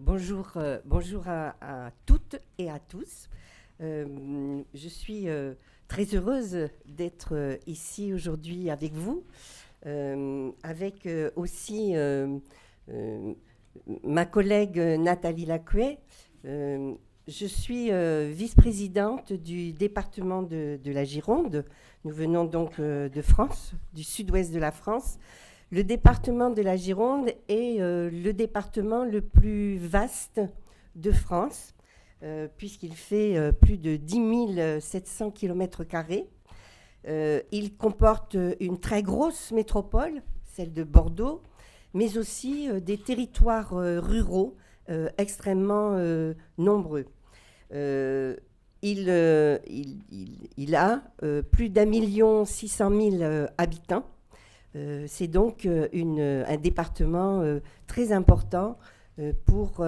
Bonjour à toutes et à tous. Je suis très heureuse d'être ici aujourd'hui avec vous, avec aussi ma collègue Nathalie Lacouet. Je suis vice-présidente du département de la Gironde. Nous venons donc de France, du sud-ouest de la France. Le département de la Gironde est le département le plus vaste de France, puisqu'il fait plus de 10 700 km². Il comporte une très grosse métropole, celle de Bordeaux, mais aussi des territoires ruraux extrêmement nombreux. Il a plus d'1,6 million habitants. C'est donc un département très important pour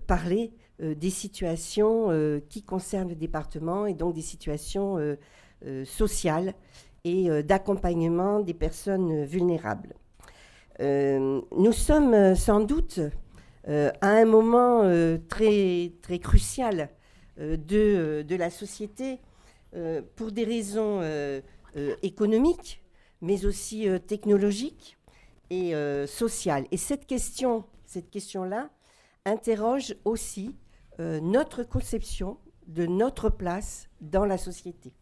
parler des situations qui concernent le département et donc des situations sociales et d'accompagnement des personnes vulnérables. Nous sommes sans doute à un moment très, très crucial de la société pour des raisons économiques, mais aussi technologique et sociale. Et cette question-là interroge aussi notre conception de notre place dans la société.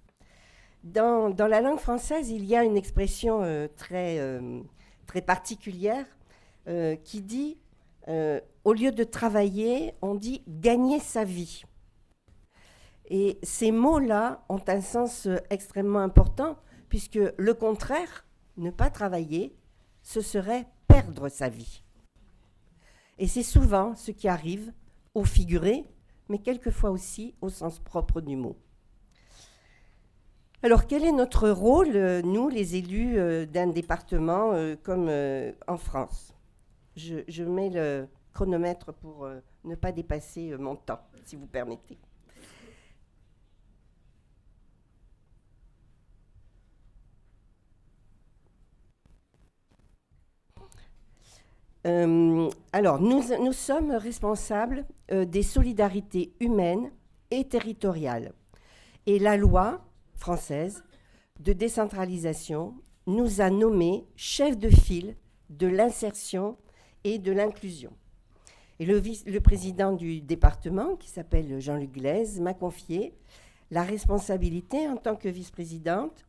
Dans la langue française, il y a une expression très particulière qui dit, au lieu de travailler, on dit gagner sa vie. Et ces mots-là ont un sens extrêmement important, puisque le contraire, ne pas travailler, ce serait perdre sa vie. Et c'est souvent ce qui arrive au figuré, mais quelquefois aussi au sens propre du mot. Alors, quel est notre rôle, nous, les élus d'un département comme en France ? Je mets le chronomètre pour ne pas dépasser mon temps, si vous permettez. Alors, nous sommes responsables des solidarités humaines et territoriales. Et la loi française de décentralisation nous a nommés chefs de file de l'insertion et de l'inclusion. Et le président du département, qui s'appelle Jean-Luc Glaise, m'a confié la responsabilité en tant que vice-présidente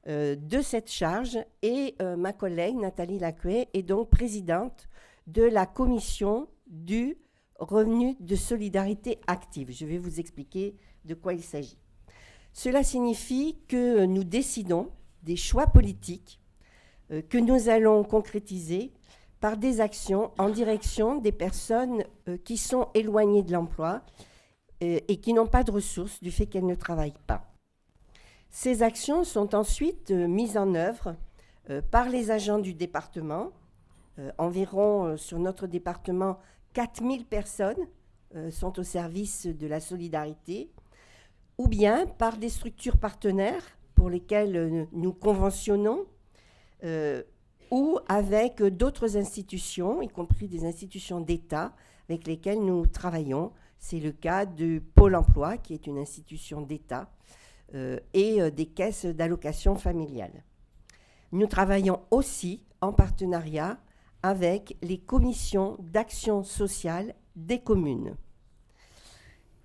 de cette charge, et ma collègue Nathalie Lacouet est donc présidente de la commission du revenu de solidarité active. Je vais vous expliquer de quoi il s'agit. Cela signifie que nous décidons des choix politiques que nous allons concrétiser par des actions en direction des personnes qui sont éloignées de l'emploi et qui n'ont pas de ressources du fait qu'elles ne travaillent pas. Ces actions sont ensuite mises en œuvre par les agents du département. Environ sur notre département, 4000 personnes sont au service de la solidarité, ou bien par des structures partenaires pour lesquelles nous conventionnons, ou avec d'autres institutions, y compris des institutions d'État avec lesquelles nous travaillons. C'est le cas de Pôle emploi, qui est une institution d'État, et des caisses d'allocation familiale. Nous travaillons aussi en partenariat avec les commissions d'action sociale des communes,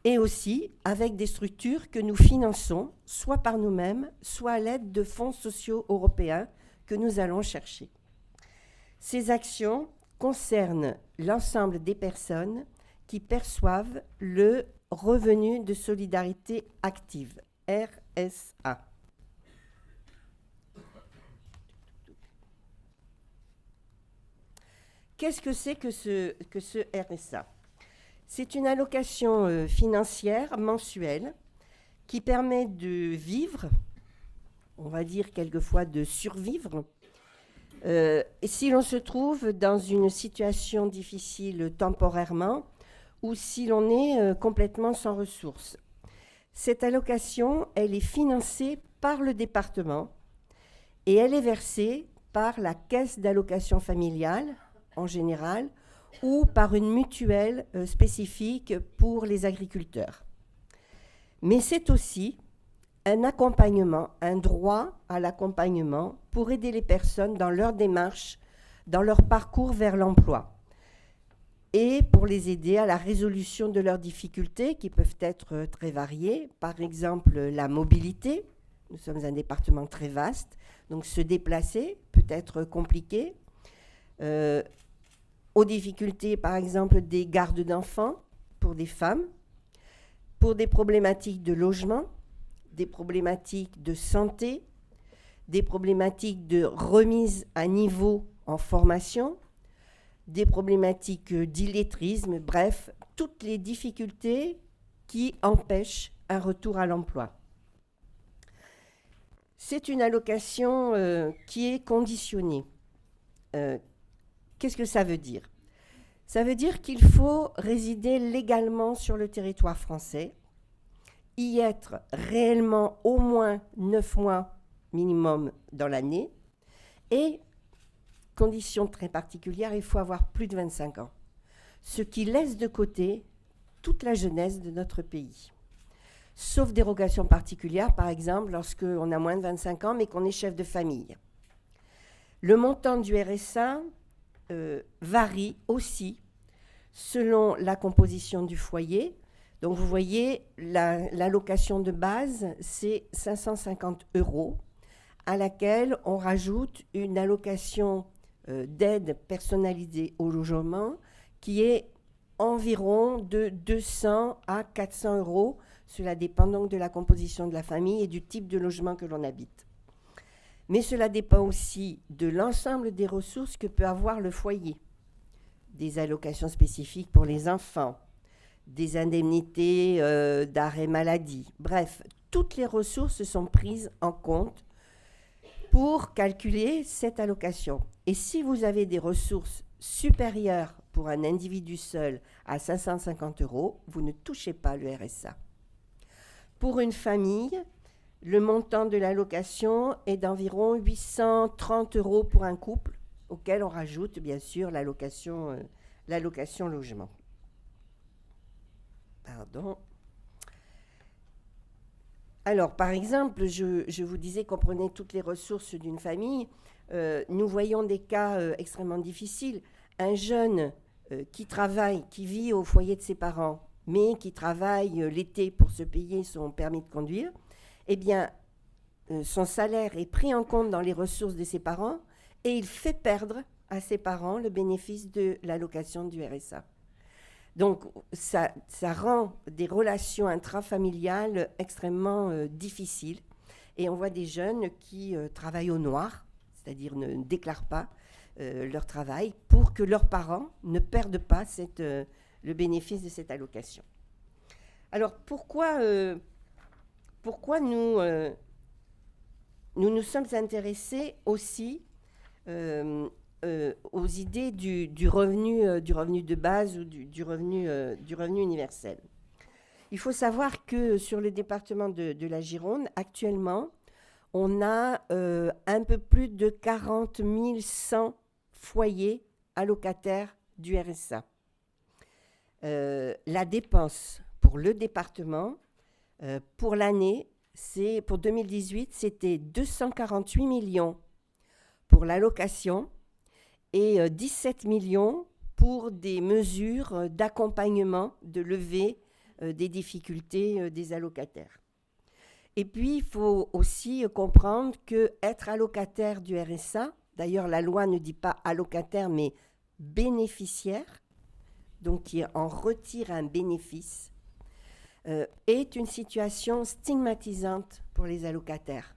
et aussi avec des structures que nous finançons, soit par nous-mêmes, soit à l'aide de fonds sociaux européens que nous allons chercher. Ces actions concernent l'ensemble des personnes qui perçoivent le revenu de solidarité active, RSA. Qu'est-ce que c'est que ce RSA ? C'est une allocation financière mensuelle qui permet de vivre, on va dire quelquefois de survivre, et si l'on se trouve dans une situation difficile temporairement ou si l'on est complètement sans ressources. Cette allocation, elle est financée par le département et elle est versée par la caisse d'allocation familiale en général, ou par une mutuelle spécifique pour les agriculteurs. Mais c'est aussi un accompagnement, un droit à l'accompagnement pour aider les personnes dans leur démarche, dans leur parcours vers l'emploi, et pour les aider à la résolution de leurs difficultés qui peuvent être très variées. Par exemple, la mobilité. Nous sommes un département très vaste, donc se déplacer peut être compliqué. Aux difficultés, par exemple, des gardes d'enfants pour des femmes, pour des problématiques de logement, des problématiques de santé, des problématiques de remise à niveau en formation, des problématiques d'illettrisme, bref, toutes les difficultés qui empêchent un retour à l'emploi. C'est une allocation qui est conditionnée. Qu'est-ce que ça veut dire ? Ça veut dire qu'il faut résider légalement sur le territoire français, y être réellement au moins 9 mois minimum dans l'année, et, condition très particulière, il faut avoir plus de 25 ans, ce qui laisse de côté toute la jeunesse de notre pays. Sauf dérogation particulière, par exemple, lorsqu'on a moins de 25 ans, mais qu'on est chef de famille. Le montant du RSA varie aussi selon la composition du foyer. Donc, vous voyez, l'allocation de base, c'est 550 €, à laquelle on rajoute une allocation d'aide personnalisée au logement qui est environ de 200 à 400 €. Cela dépend donc de la composition de la famille et du type de logement que l'on habite. Mais cela dépend aussi de l'ensemble des ressources que peut avoir le foyer. Des allocations spécifiques pour les enfants, des indemnités d'arrêt maladie. Bref, toutes les ressources sont prises en compte pour calculer cette allocation. Et si vous avez des ressources supérieures pour un individu seul à 550 €, vous ne touchez pas le RSA. Pour une famille, le montant de l'allocation est d'environ 830 € pour un couple, auquel on rajoute bien sûr l'allocation logement. Pardon. Alors, par exemple, je vous disais qu'on prenait toutes les ressources d'une famille. Nous voyons des cas extrêmement difficiles. Un jeune qui travaille, qui vit au foyer de ses parents, mais qui travaille l'été pour se payer son permis de conduire, eh bien, son salaire est pris en compte dans les ressources de ses parents et il fait perdre à ses parents le bénéfice de l'allocation du RSA. Donc, ça rend des relations intrafamiliales extrêmement difficiles. Et on voit des jeunes qui travaillent au noir, c'est-à-dire ne déclarent pas leur travail, pour que leurs parents ne perdent pas le bénéfice de cette allocation. Alors, pourquoi nous nous sommes intéressés aussi aux idées du revenu de base ou du revenu universel. Il faut savoir que sur le département de la Gironde, actuellement, on a un peu plus de 40 100 foyers allocataires du RSA. La dépense pour le département, pour l'année, pour 2018, c'était 248 millions pour l'allocation et 17 millions pour des mesures d'accompagnement, de levée des difficultés des allocataires. Et puis, il faut aussi comprendre qu'être allocataire du RSA, d'ailleurs la loi ne dit pas allocataire, mais bénéficiaire, donc qui en retire un bénéfice, est une situation stigmatisante pour les allocataires.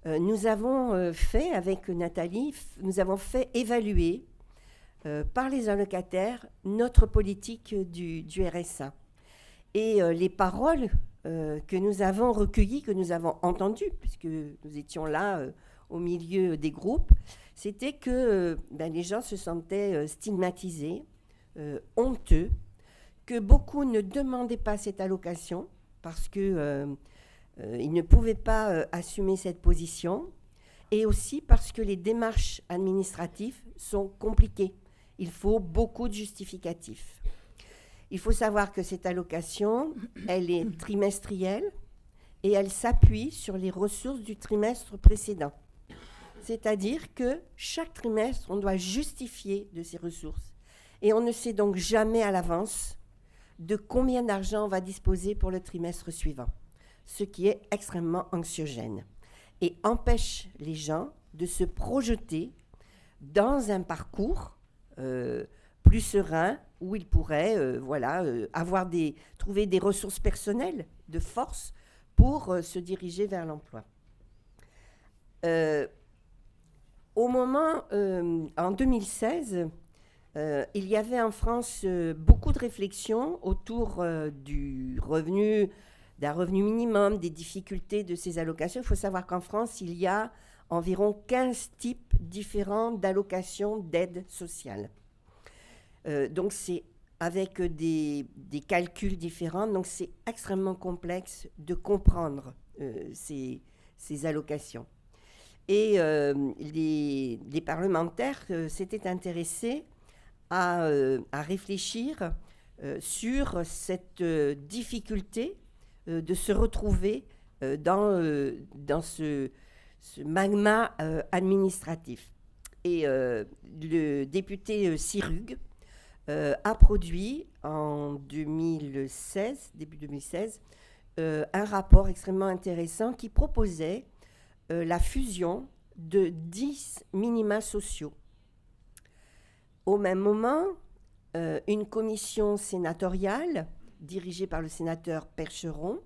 Nous avons fait, avec Nathalie, nous avons fait évaluer par les allocataires notre politique du RSA. Et les paroles que nous avons recueillies, que nous avons entendues, puisque nous étions là au milieu des groupes, c'était que les gens se sentaient stigmatisés, honteux, que beaucoup ne demandaient pas cette allocation parce que ils ne pouvaient pas assumer cette position, et aussi parce que les démarches administratives sont compliquées il faut beaucoup de justificatifs. Il faut savoir que cette allocation, elle est trimestrielle et elle s'appuie sur les ressources du trimestre précédent. C'est-à-dire que chaque trimestre, on doit justifier de ces ressources. Et on ne sait donc jamais à l'avance de combien d'argent on va disposer pour le trimestre suivant, ce qui est extrêmement anxiogène et empêche les gens de se projeter dans un parcours plus serein où ils pourraient trouver des ressources personnelles de force pour se diriger vers l'emploi. Au moment, en 2016, il y avait en France beaucoup de réflexions autour d'un revenu minimum, des difficultés de ces allocations. Il faut savoir qu'en France, il y a environ 15 types différents d'allocations d'aide sociale. Donc c'est avec des calculs différents, donc c'est extrêmement complexe de comprendre ces allocations. Et les parlementaires s'étaient intéressés à réfléchir sur cette difficulté de se retrouver dans ce magma administratif. Et le député Sirugue a produit en début 2016, un rapport extrêmement intéressant qui proposait la fusion de 10 minima sociaux. Au même moment, une commission sénatoriale, dirigée par le sénateur Percheron,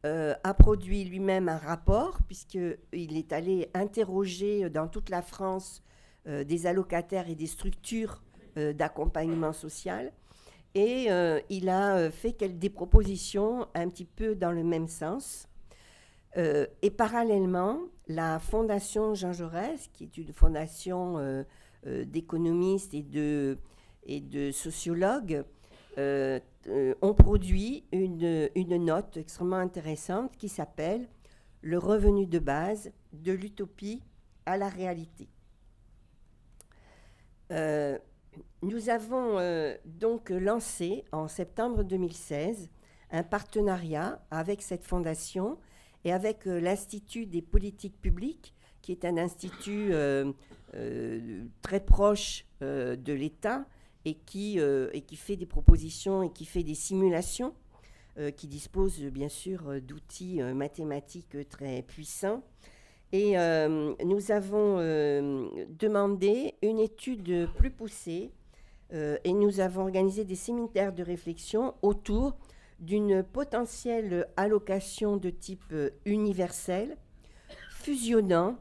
a produit lui-même un rapport, puisqu'il est allé interroger dans toute la France des allocataires et des structures d'accompagnement social. Et il a fait des propositions un petit peu dans le même sens. Et parallèlement, la Fondation Jean Jaurès, qui est une fondation d'économistes et de sociologues, ont produit une note extrêmement intéressante qui s'appelle « Le revenu de base, de l'utopie à la réalité ». Nous avons donc lancé en septembre 2016 un partenariat avec cette fondation et avec l'Institut des politiques publiques, qui est un institut très proche de l'État et qui fait des propositions et qui fait des simulations, qui dispose bien sûr d'outils mathématiques très puissants. Et nous avons demandé une étude plus poussée et nous avons organisé des séminaires de réflexion autour d'une potentielle allocation de type universel, fusionnant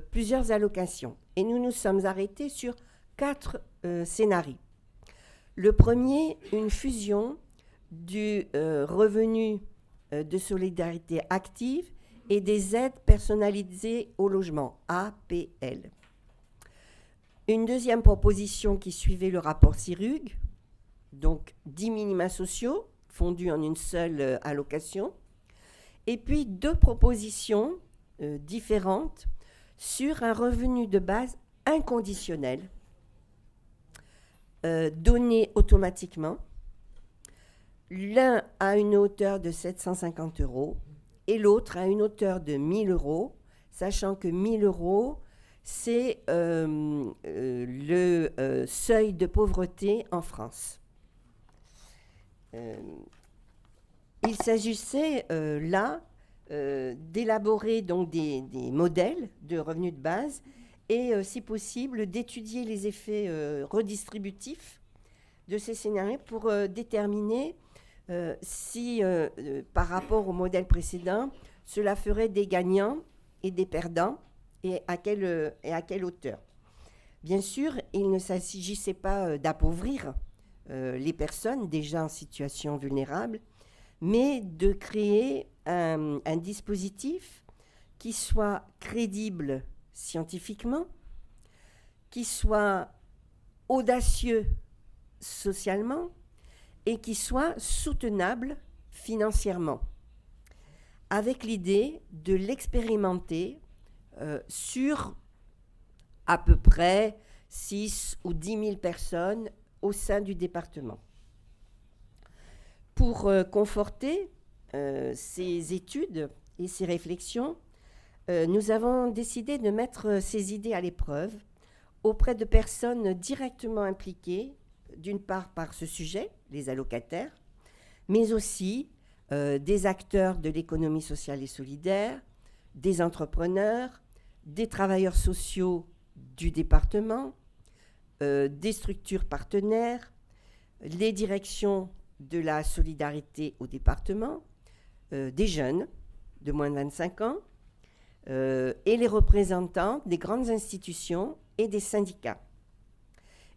plusieurs allocations. Et nous nous sommes arrêtés sur 4 scénarios. Le premier, une fusion du revenu de solidarité active et des aides personnalisées au logement, APL. Une deuxième proposition qui suivait le rapport Sirugue, donc 10 minima sociaux fondus en une seule allocation. Et puis 2 propositions différentes sur un revenu de base inconditionnel, donné automatiquement. L'un à une hauteur de 750 € et l'autre à une hauteur de 1 000 €, sachant que 1 000 €, c'est le seuil de pauvreté en France. Il s'agissait là d'élaborer donc des modèles de revenus de base et, si possible, d'étudier les effets redistributifs de ces scénarios pour déterminer si, par rapport au modèle précédent, cela ferait des gagnants et des perdants et à quelle hauteur. Bien sûr, il ne s'agissait pas d'appauvrir les personnes déjà en situation vulnérable, mais de créer un dispositif qui soit crédible scientifiquement, qui soit audacieux socialement et qui soit soutenable financièrement, avec l'idée de l'expérimenter sur à peu près 6 ou 10 000 personnes au sein du département. Pour conforter ces études et ces réflexions, nous avons décidé de mettre ces idées à l'épreuve auprès de personnes directement impliquées, d'une part par ce sujet, les allocataires, mais aussi des acteurs de l'économie sociale et solidaire, des entrepreneurs, des travailleurs sociaux du département, des structures partenaires, les directions de la solidarité au département, des jeunes de moins de 25 ans, et les représentants des grandes institutions et des syndicats.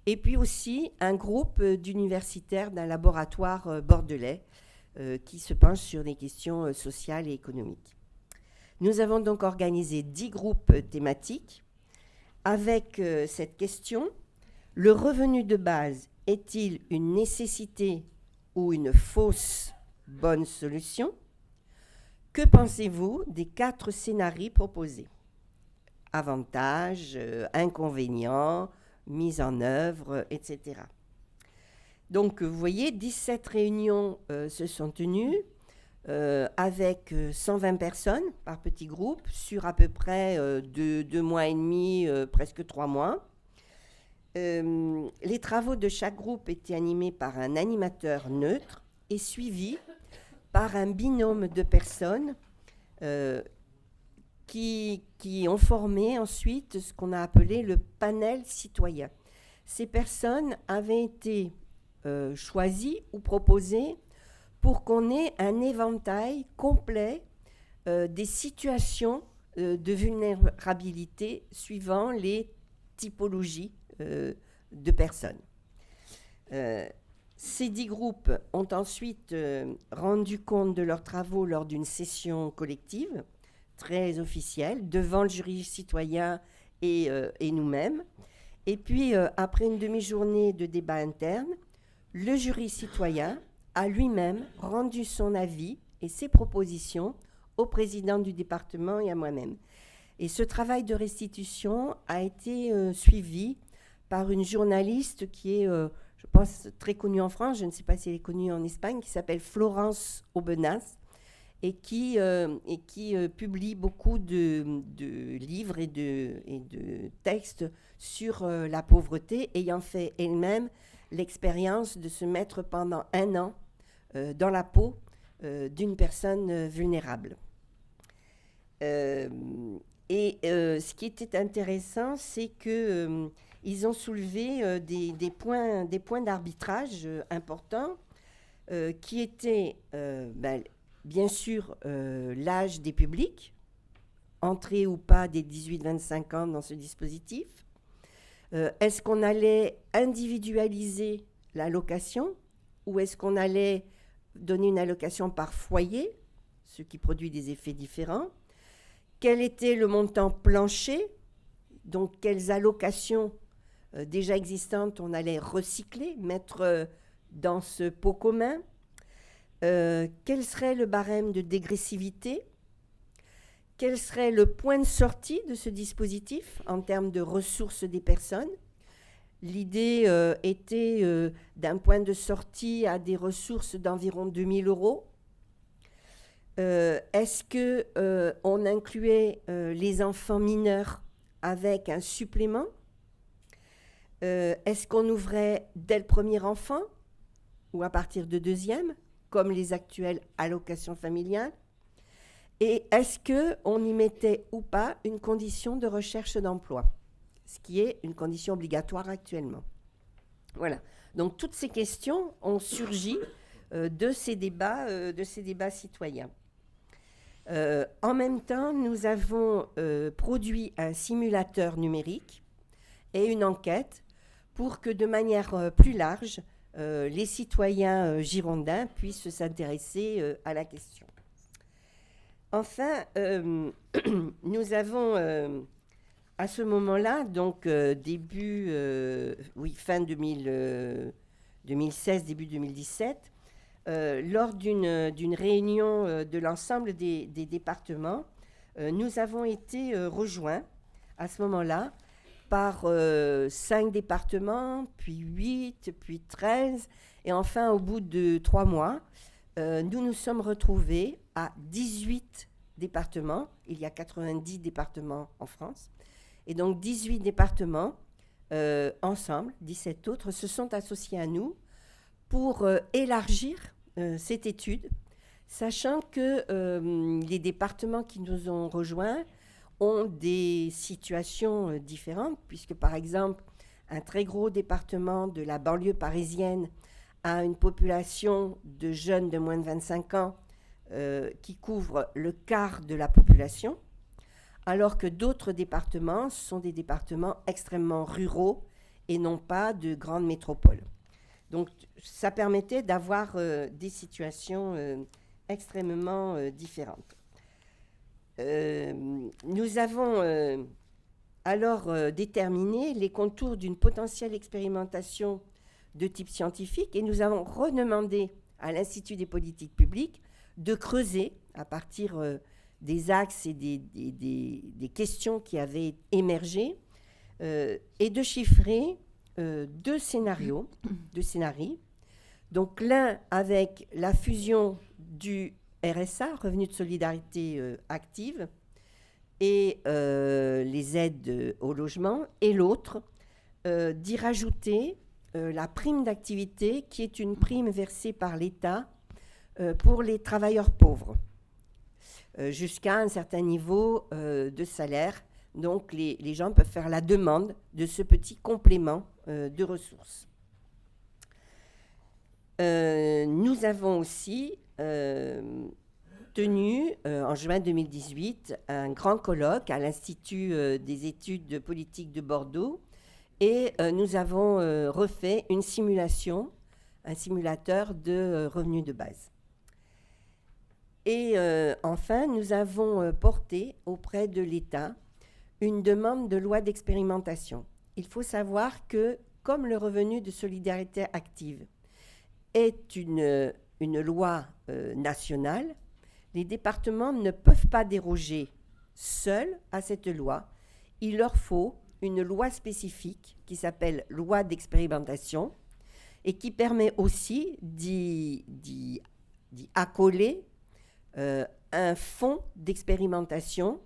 Et puis aussi un groupe d'universitaires d'un laboratoire bordelais qui se penche sur les questions sociales et économiques. Nous avons donc organisé 10 groupes thématiques avec cette question: le revenu de base est-il une nécessité ou une fausse bonne solution? Que pensez-vous des 4 scénarios proposés? Avantages, inconvénients, mise en œuvre, etc. Donc, vous voyez, 17 réunions se sont tenues avec 120 personnes par petit groupe sur à peu près 2 mois et demi, presque 3 mois. Les travaux de chaque groupe étaient animés par un animateur neutre et suivis par un binôme de personnes qui ont formé ensuite ce qu'on a appelé le panel citoyen. Ces personnes avaient été choisies ou proposées pour qu'on ait un éventail complet des situations de vulnérabilité suivant les typologies de personnes. Ces 10 groupes ont ensuite rendu compte de leurs travaux lors d'une session collective très officielle devant le jury citoyen et nous-mêmes. Et puis, après une demi-journée de débat interne, le jury citoyen a lui-même rendu son avis et ses propositions au président du département et à moi-même. Et ce travail de restitution a été suivi par une journaliste qui est, je pense, très connue en France, je ne sais pas si elle est connue en Espagne, qui s'appelle Florence Aubenas et qui publie beaucoup de livres et de textes sur la pauvreté, ayant fait elle-même l'expérience de se mettre pendant 1 an dans la peau d'une personne vulnérable. Ce qui était intéressant, c'est qu'ils ont soulevé des points d'arbitrage importants qui étaient, bien sûr, l'âge des publics, entrée ou pas des 18-25 ans dans ce dispositif. Est-ce qu'on allait individualiser l'allocation ou est-ce qu'on allait donner une allocation par foyer, ce qui produit des effets différents? Quel était le montant plancher? Donc, quelles allocations déjà existantes on allait recycler, mettre dans ce pot commun? Quel serait le barème de dégressivité? Quel serait le point de sortie de ce dispositif en termes de ressources des personnes? L'idée était d'un point de sortie à des ressources d'environ 2 000 €. Est-ce qu'on incluait les enfants mineurs avec un supplément? Est-ce qu'on ouvrait dès le premier enfant ou à partir de deuxième, comme les actuelles allocations familiales? Et est-ce qu'on y mettait ou pas une condition de recherche d'emploi, ce qui est une condition obligatoire actuellement? Voilà. Donc, toutes ces questions ont surgi de ces débats citoyens. En même temps, nous avons produit un simulateur numérique et une enquête pour que, de manière plus large, les citoyens girondins puissent s'intéresser à la question. Enfin, nous avons, à ce moment-là, donc fin 2016, début 2017, lors d'une réunion de l'ensemble des départements, nous avons été rejoints à ce moment-là par 5 départements, puis 8, puis 13, et enfin, au bout de 3 mois, nous nous sommes retrouvés à 18 départements. Il y a 90 départements en France. Et donc 18 départements, ensemble, 17 autres, se sont associés à nous pour élargir cette étude, sachant que les départements qui nous ont rejoints ont des situations différentes, puisque par exemple, un très gros département de la banlieue parisienne a une population de jeunes de moins de 25 ans qui couvre le quart de la population, alors que d'autres départements sont des départements extrêmement ruraux et non pas de grandes métropoles. Donc ça permettait d'avoir des situations extrêmement différentes. Nous avons alors déterminé les contours d'une potentielle expérimentation de type scientifique et nous avons redemandé à l'Institut des politiques publiques de creuser à partir des axes et des questions qui avaient émergé et de chiffrer deux scénarios. Donc l'un avec la fusion du RSA, Revenu de solidarité active, et les aides au logement, et l'autre d'y rajouter la prime d'activité, qui est une prime versée par l'État pour les travailleurs pauvres, jusqu'à un certain niveau de salaire. Donc les gens peuvent faire la demande de ce petit complément de ressources. Nous avons aussi tenu en juin 2018 un grand colloque à l'Institut des études de politique de Bordeaux et nous avons refait une simulation, un simulateur de revenus de base. Et enfin, nous avons porté auprès de l'État une demande de loi d'expérimentation. Il faut savoir que, comme le revenu de solidarité active est une loi nationale, les départements ne peuvent pas déroger seuls à cette loi. Il leur faut une loi spécifique qui s'appelle loi d'expérimentation et qui permet aussi d'y accoler un fonds d'expérimentation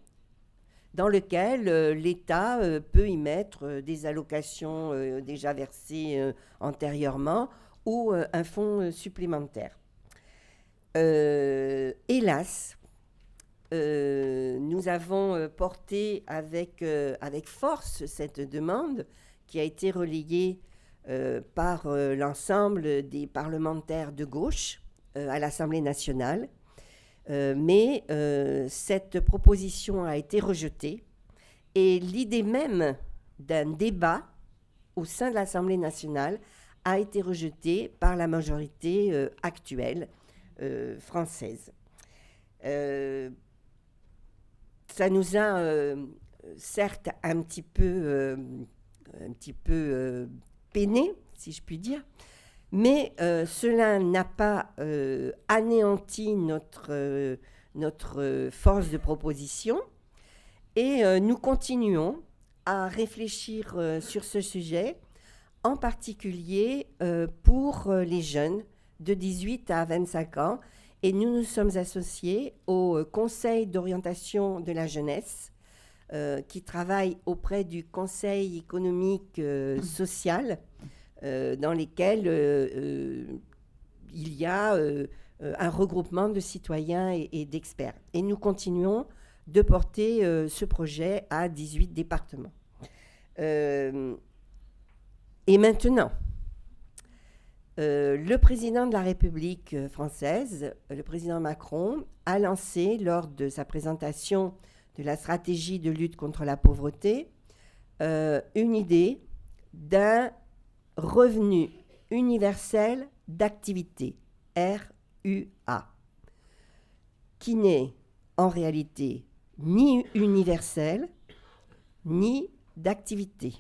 dans lequel l'État peut y mettre des allocations déjà versées antérieurement ou un fonds supplémentaire. Hélas, nous avons porté avec force cette demande qui a été relayée par l'ensemble des parlementaires de gauche à l'Assemblée nationale. Mais cette proposition a été rejetée et l'idée même d'un débat au sein de l'Assemblée nationale a été rejetée par la majorité actuelle française. Ça nous a certes un petit peu peiné, si je puis dire, mais cela n'a pas anéanti notre force de proposition et nous continuons à réfléchir sur ce sujet, en particulier pour les jeunes de 18 à 25 ans. Et nous nous sommes associés au Conseil d'orientation de la jeunesse qui travaille auprès du Conseil économique social dans lesquels il y a un regroupement de citoyens et d'experts. Et nous continuons de porter ce projet à 18 départements. Et maintenant, le président de la République française, le président Macron, a lancé lors de sa présentation de la stratégie de lutte contre la pauvreté une idée d'un revenu universel d'activité, RUA, qui n'est en réalité ni universel, ni d'activité.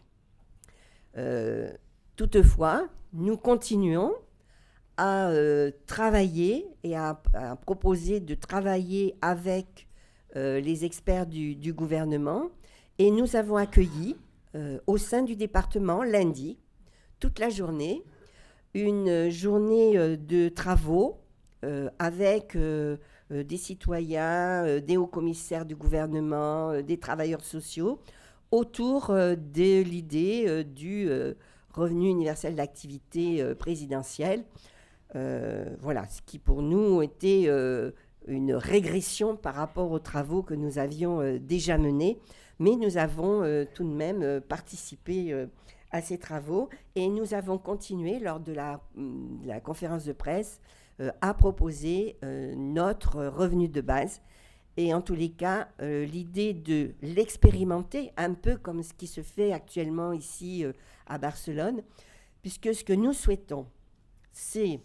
Toutefois, nous continuons à travailler et à proposer de travailler avec les experts du gouvernement. Et nous avons accueilli, au sein du département, lundi, toute la journée, une journée de travaux avec des citoyens, des hauts-commissaires du gouvernement, des travailleurs sociaux, autour de l'idée du revenu universel d'activité présidentielle. Voilà, ce qui pour nous était une régression par rapport aux travaux que nous avions déjà menés, mais nous avons tout de même participé à ces travaux et nous avons continué lors de la conférence de presse à proposer notre revenu de base. Et en tous les cas, l'idée de l'expérimenter, un peu comme ce qui se fait actuellement ici à Barcelone, puisque ce que nous souhaitons, c'est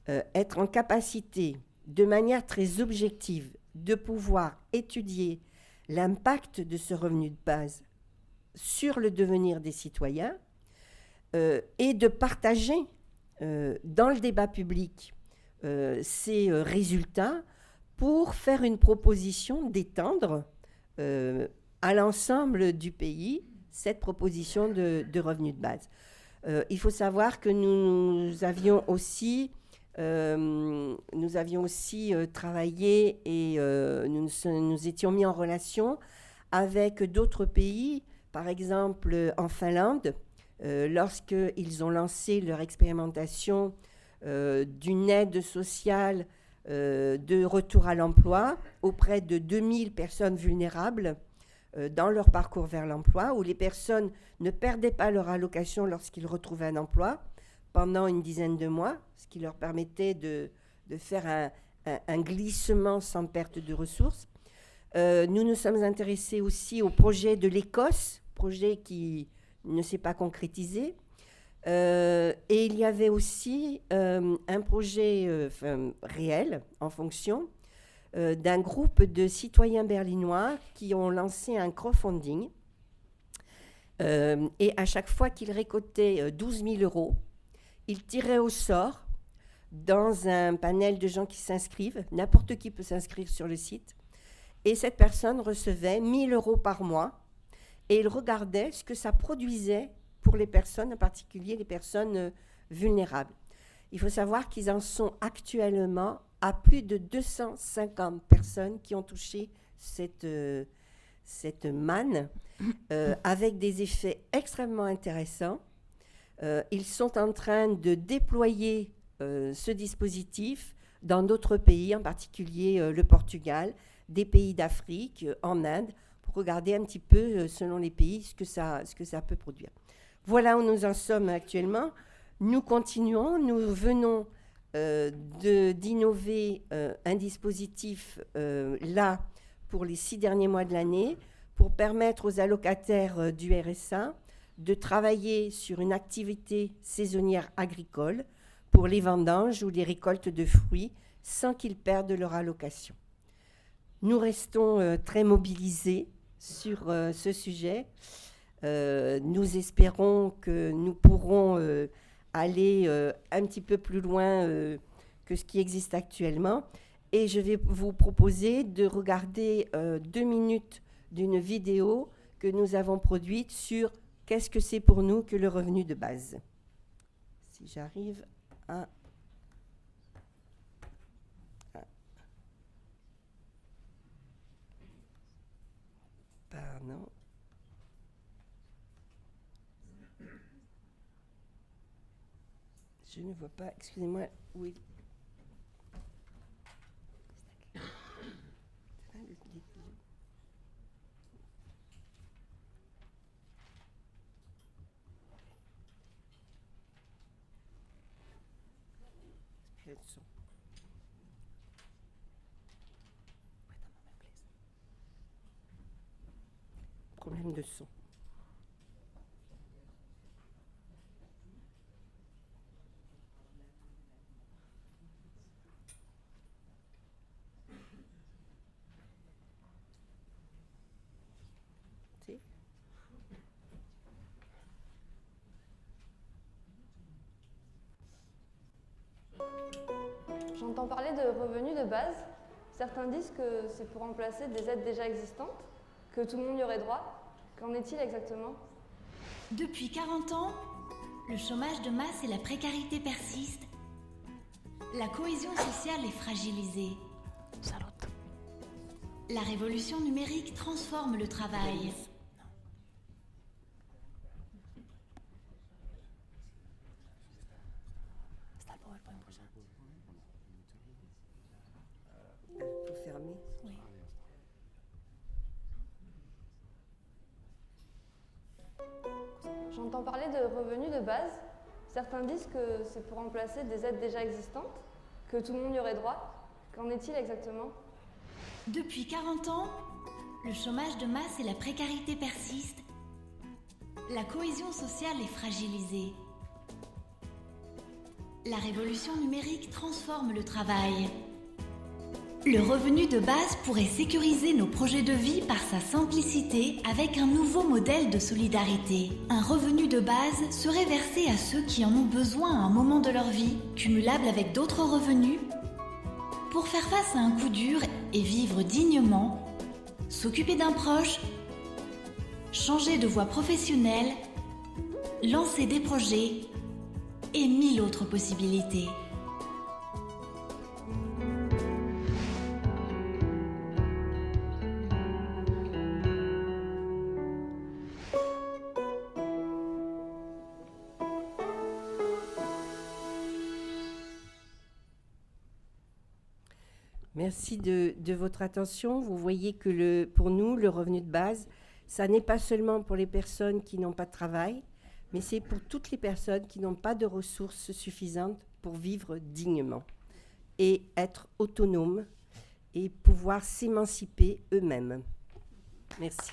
être en capacité, de manière très objective, de pouvoir étudier l'impact de ce revenu de base sur le devenir des citoyens et de partager dans le débat public ces résultats pour faire une proposition d'étendre à l'ensemble du pays cette proposition de revenu de base. Il faut savoir que nous avions aussi travaillé et nous étions mis en relation avec d'autres pays, par exemple en Finlande, lorsqu'ils ont lancé leur expérimentation d'une aide sociale de retour à l'emploi auprès de 2000 personnes vulnérables dans leur parcours vers l'emploi, où les personnes ne perdaient pas leur allocation lorsqu'ils retrouvaient un emploi pendant une dizaine de mois, ce qui leur permettait de faire un glissement sans perte de ressources. Nous nous sommes intéressés aussi au projet de l'Écosse, projet qui ne s'est pas concrétisé. Et il y avait aussi un projet réel, en fonction, d'un groupe de citoyens berlinois qui ont lancé un crowdfunding. Et à chaque fois qu'ils récoltaient 12 000 euros, ils tiraient au sort dans un panel de gens qui s'inscrivent. N'importe qui peut s'inscrire sur le site. Et cette personne recevait 1 000 euros par mois. Et ils regardaient ce que ça produisait pour les personnes, en particulier les personnes vulnérables. Il faut savoir qu'ils en sont actuellement à plus de 250 personnes qui ont touché cette manne avec des effets extrêmement intéressants. Ils sont en train de déployer ce dispositif dans d'autres pays, en particulier le Portugal, des pays d'Afrique, en Inde, pour regarder un petit peu, selon les pays, ce que ça peut produire. Voilà où nous en sommes actuellement. Nous continuons, nous venons d'innover un dispositif là pour les 6 derniers mois de l'année pour permettre aux allocataires du RSA de travailler sur une activité saisonnière agricole pour les vendanges ou les récoltes de fruits sans qu'ils perdent leur allocation. Nous restons très mobilisés sur ce sujet. Nous espérons que nous pourrons aller un petit peu plus loin que ce qui existe actuellement. Et je vais vous proposer de regarder 2 minutes d'une vidéo que nous avons produite sur qu'est-ce que c'est pour nous que le revenu de base. Si j'arrive à... Pardon. Je ne vois pas, excusez-moi, oui. Problème de son. J'entends parler de revenus de base. Certains disent que c'est pour remplacer des aides déjà existantes, que tout le monde y aurait droit. Qu'en est-il exactement ? Depuis 40 ans, le chômage de masse et la précarité persistent. La cohésion sociale est fragilisée. La révolution numérique transforme le travail. Faut fermer. Oui. J'entends parler de revenus de base. Certains disent que c'est pour remplacer des aides déjà existantes, que tout le monde y aurait droit. Qu'en est-il exactement ? Depuis 40 ans, le chômage de masse et la précarité persistent. La cohésion sociale est fragilisée. La révolution numérique transforme le travail. Le revenu de base pourrait sécuriser nos projets de vie par sa simplicité avec un nouveau modèle de solidarité. Un revenu de base serait versé à ceux qui en ont besoin à un moment de leur vie, cumulable avec d'autres revenus, pour faire face à un coup dur et vivre dignement, s'occuper d'un proche, changer de voie professionnelle, lancer des projets et 1000 autres possibilités. Merci de votre attention. Vous voyez que pour nous, le revenu de base, ça n'est pas seulement pour les personnes qui n'ont pas de travail, mais c'est pour toutes les personnes qui n'ont pas de ressources suffisantes pour vivre dignement et être autonomes et pouvoir s'émanciper eux-mêmes. Merci.